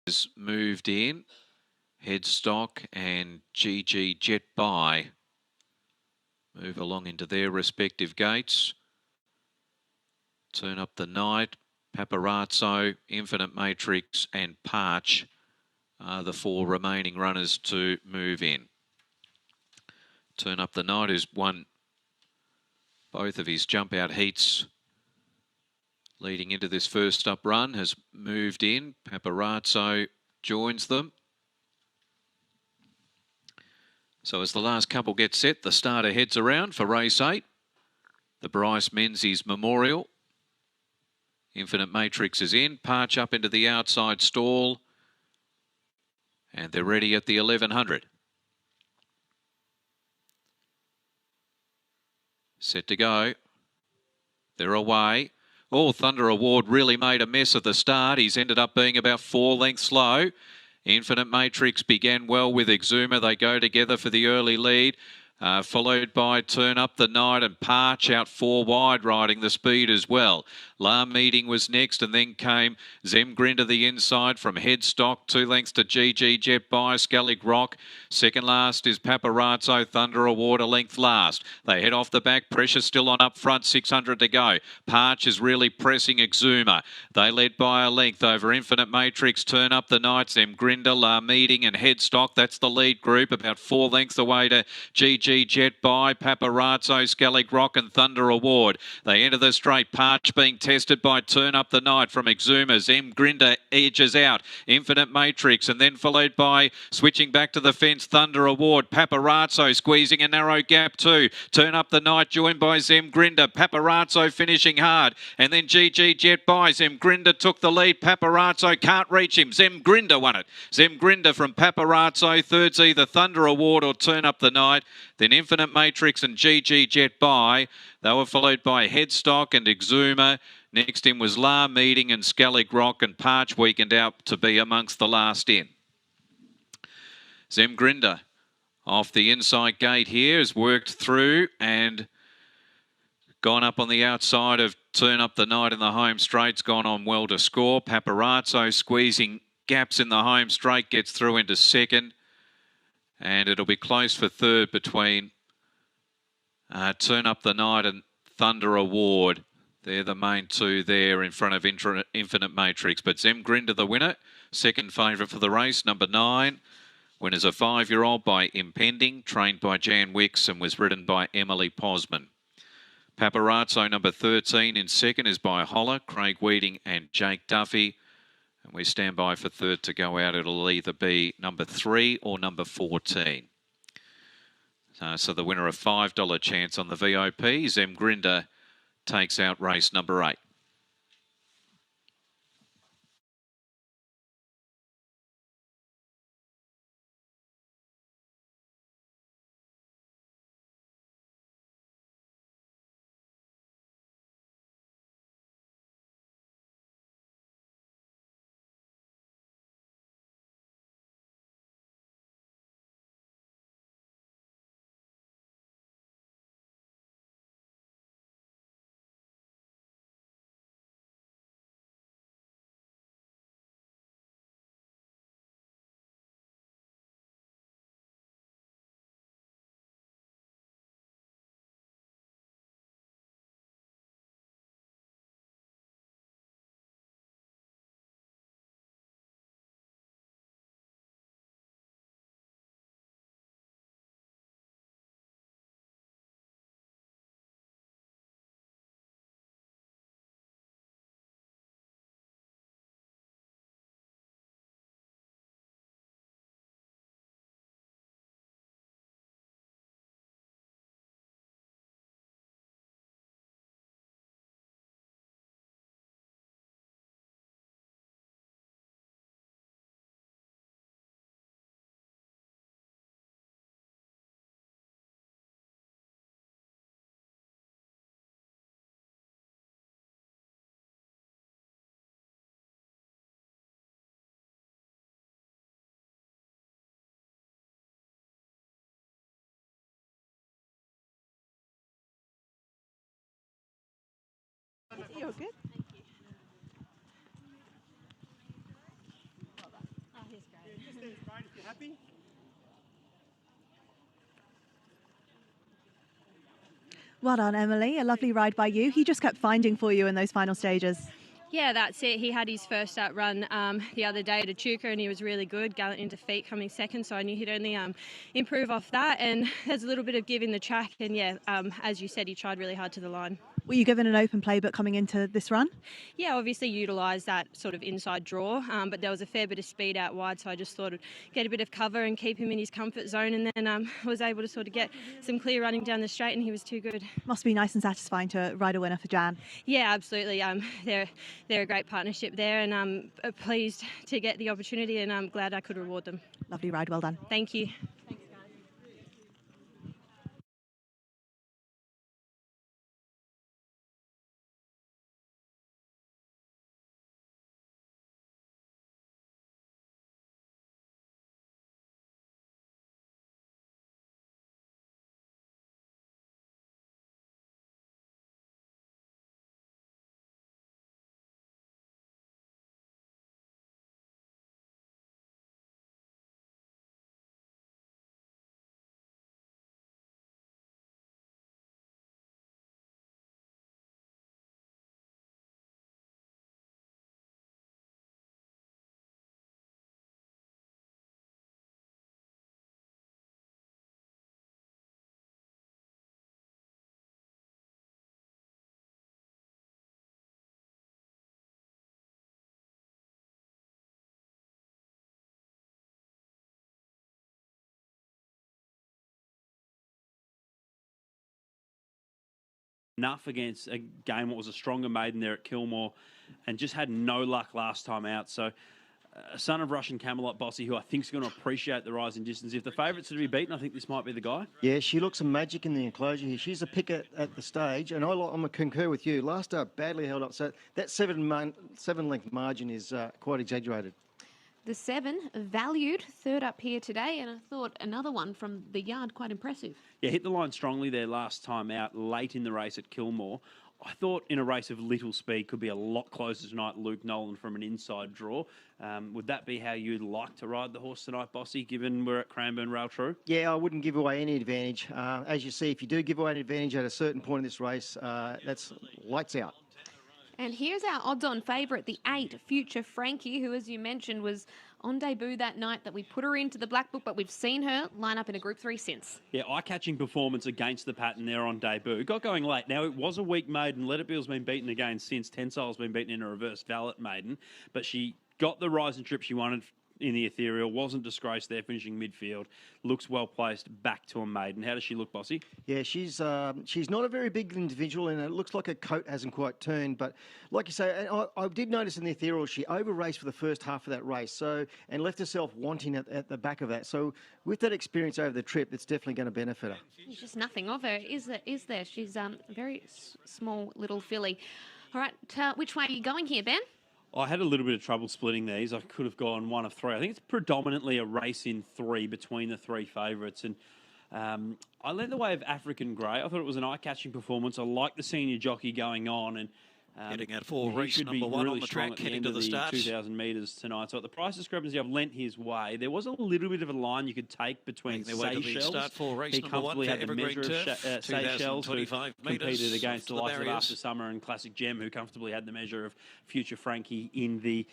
has moved in. Headstock and GG Jet By move along into their respective gates. Turn Up the Night, Paparazzo, Infinite Matrix and Parch are the four remaining runners to move in. Turn Up the Night, who's won both of his jump out heats leading into this first up run, has moved in. Paparazzo joins them. So as the last couple get set, the starter heads around for race 8. The Bryce Menzies Memorial. Infinite Matrix is in. Parch up into the outside stall. And they're ready at the 1100. Set to go. They're away. Oh, Thunder Award really made a mess of the start. He's ended up being about 4 lengths low. Infinite Matrix began well with Exuma. They go together for the early lead. Followed by Turn Up the Night and Parch out 4 wide, riding the speed as well. La Meeting was next, and then came Zemgrinda the inside from Headstock, 2 lengths to GG Jet By, Skellig Rock. Second last is Paparazzo, Thunder Award a length last. They head off the back, pressure still on up front, 600 to go. Parch is really pressing Exuma. They led by a length over Infinite Matrix, Turn Up the Night, Zemgrinda, La Meeting and Headstock. That's the lead group, about 4 lengths away to GG Jet By, Paparazzo, Skellig Rock and Thunder Award. They enter the straight. Parch being tested by Turn Up the Night from Exuma. Zemgrinda edges out. Infinite Matrix and then followed by, switching back to the fence, Thunder Award. Paparazzo squeezing a narrow gap too. Turn Up the Night joined by Zemgrinda. Paparazzo finishing hard. And then GG Jet By. Zemgrinda took the lead. Paparazzo can't reach him. Zemgrinda won it. Zemgrinda from Paparazzo. Third's either Thunder Award or Turn Up the Night. Then Infinite Matrix and GG Jet By. They were followed by Headstock and Exuma. Next in was La Meeting and Skellig Rock, and Parch weakened out to be amongst the last in. Zemgrinda off the inside gate here has worked through and gone up on the outside of Turn Up the Night in the home straight's gone on well to score. Paparazzo squeezing gaps in the home straight gets through into second. And it'll be close for third between Turn Up the Night and Thunder Award. They're the main two there in front of Infinite Matrix. But Zemgrinda the winner, second favourite for the race, number 9. Winner's a 5-year-old by Impending, trained by Jan Wicks and was ridden by Emily Pozman. Paparazzo number 13 in second is by Holler, Craig Weeding and Jake Duffy. And we stand by for third to go out. It'll either be number 3 or number 14. So the winner a $5 chance on the VOP. Zemgrinda takes out race number 8. You're good. Well done, Emily. A lovely ride by you. He just kept finding for you in those final stages. Yeah, that's it. He had his first up run the other day at Hcap, and he was really good, gallant into feet coming second, so I knew he'd only improve off that. And there's a little bit of give in the track, and yeah, as you said, he tried really hard to the line. Were you given an open playbook coming into this run? Yeah, obviously utilised that sort of inside draw, but there was a fair bit of speed out wide, so I just thought I'd get a bit of cover and keep him in his comfort zone, and then was able to sort of get some clear running down the straight, and he was too good. Must be nice and satisfying to ride a winner for Jan. Yeah, absolutely. They're a great partnership there, and I'm pleased to get the opportunity, and I'm glad I could reward them. Lovely ride, well done. Thank you. Enough against, again, what was a stronger maiden there at Kilmore, and just had no luck last time out. So a son of Russian Camelot, Bossy, who I think is going to appreciate the rise in distance. If the favourites are to be beaten, I think this might be the guy. Yeah, she looks some magic in the enclosure here. She's a pick at the stage, and I'm going to concur with you. Last start badly held up, so that seven-length margin is quite exaggerated. The 7 valued, third up here today, and I thought another one from the yard, quite impressive. Yeah, hit the line strongly there last time out, late in the race at Kilmore. I thought in a race of little speed could be a lot closer tonight, Luke Nolan from an inside draw. Would that be how you'd like to ride the horse tonight, Bossy, given we're at Cranbourne Rail True? Yeah, I wouldn't give away any advantage. As you see, if you do give away an advantage at a certain point in this race, that's lights out. And here's our odds-on favourite, the 8, Future Frankie, who, as you mentioned, was on debut that night that we put her into the Black Book, but we've seen her line up in a Group 3 since. Yeah, eye-catching performance against the pattern there on debut. Got going late. Now, it was a weak maiden. Let It Be's been beaten again since. Tensile's been beaten in a reverse valet maiden, but she got the rise and trip she wanted in the ethereal, wasn't disgraced there, finishing midfield. Looks well placed, back to a maiden. How does she look, Bossy? Yeah, she's not a very big individual, and it looks like her coat hasn't quite turned. But like you say, I did notice in the ethereal she over-raced for the first half of that race, and left herself wanting at the back of that. So with that experience over the trip, it's definitely going to benefit her. There's just nothing of her, is there? She's a very small little filly. All right, which way are you going here, Ben? I had a little bit of trouble splitting these. I could have gone one of three. I think it's predominantly a race in 3 between the 3 favourites. And I led the way of African Grey. I thought it was an eye-catching performance. I like the senior jockey going on. And Heading out for race number 1 really on the track, heading to the start. 2,000 metres tonight. So at the price discrepancy, I've lent his way. There was a little bit of a line you could take between Seychelles. Start for race He number 1 comfortably for had the Evergreen measure Turf, of Seychelles, who 2,025 metres competed against the off to likes of barriers. After Summer and Classic Gem, who comfortably had the measure of Future Frankie in the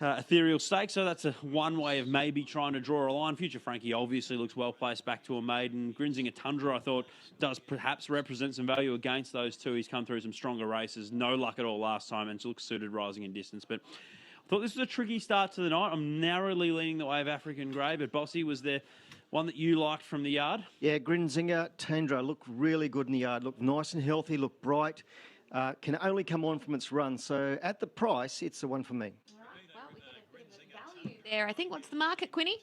ethereal stakes. So that's one way of maybe trying to draw a line. Future Frankie obviously looks well placed back to a maiden. Grinzinger Tundra, I thought, does perhaps represent some value against those two. He's come through some stronger races. No luck at all last time and looks suited rising in distance. But I thought this was a tricky start to the night. I'm narrowly leaning the way of African Grey, but Bossy, was there one that you liked from the yard? Yeah, Grinzinger Tundra looked really good in the yard. Looked nice and healthy, looked bright. Can only come on from its run. So at the price, it's the one for me. Well, we got a bit of value there. I think, what's the market, Quinny?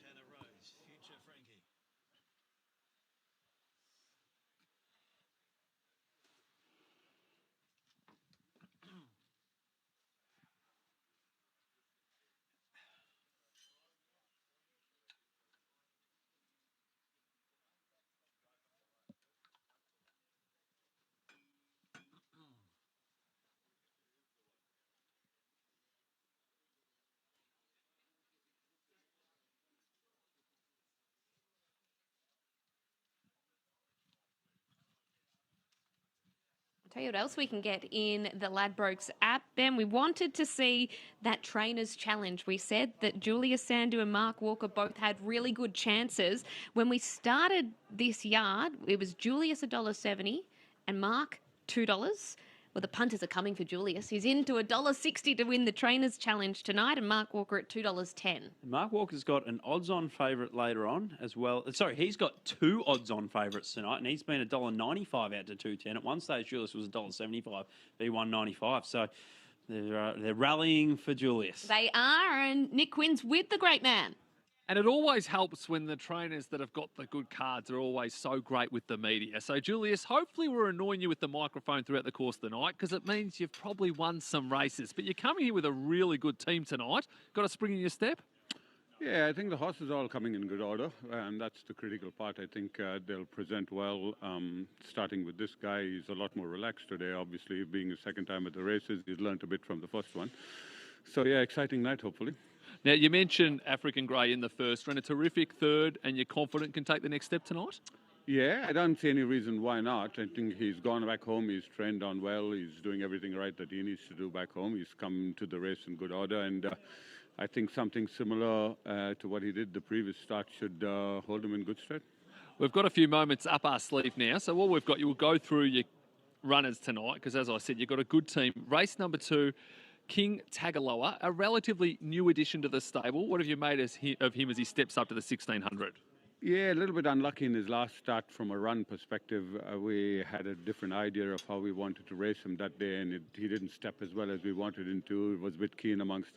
Tell you what else we can get in the Ladbrokes app, Ben. We wanted to see that Trainers Challenge. We said that Julius Sandu and Mark Walker both had really good chances. When we started this yard, it was Julius $1.70 and Mark $2. Well, the punters are coming for Julius. He's into $1.60 to win the Trainers Challenge tonight, and Mark Walker at $2.10. Mark Walker's got an odds-on favourite later on as well. Sorry, he's got two odds-on favourites tonight, and he's been $1.95 out to 2.10. At one stage, Julius was $1.75, B1.95. So they're rallying for Julius. They are, and Nick Quinn's with the great man. And it always helps when the trainers that have got the good cards are always so great with the media. So, Julius, hopefully we're annoying you with the microphone throughout the course of the night, because it means you've probably won some races. But you're coming here with a really good team tonight. Got a spring in your step? Yeah, I think the horses are all coming in good order, and that's the critical part. I think they'll present well. Starting with this guy, he's a lot more relaxed today. Obviously, being his second time at the races, he's learned a bit from the first one. So, yeah, exciting night, hopefully. Now, you mentioned African Grey in the first round, a terrific third, and you're confident can take the next step tonight? Yeah, I don't see any reason why not. I think he's gone back home, he's trained on well, he's doing everything right that he needs to do back home. He's come to the race in good order, and I think something similar to what he did the previous start should hold him in good stead. We've got a few moments up our sleeve now, so what we've got, you will go through your runners tonight, because as I said, you've got a good team. Race number 2, King Tagaloa, a relatively new addition to the stable. What have you made of him as he steps up to the 1600? Yeah, a little bit unlucky in his last start from a run perspective. We had a different idea of how we wanted to race him that day, and he didn't step as well as we wanted him to. It was a bit keen amongst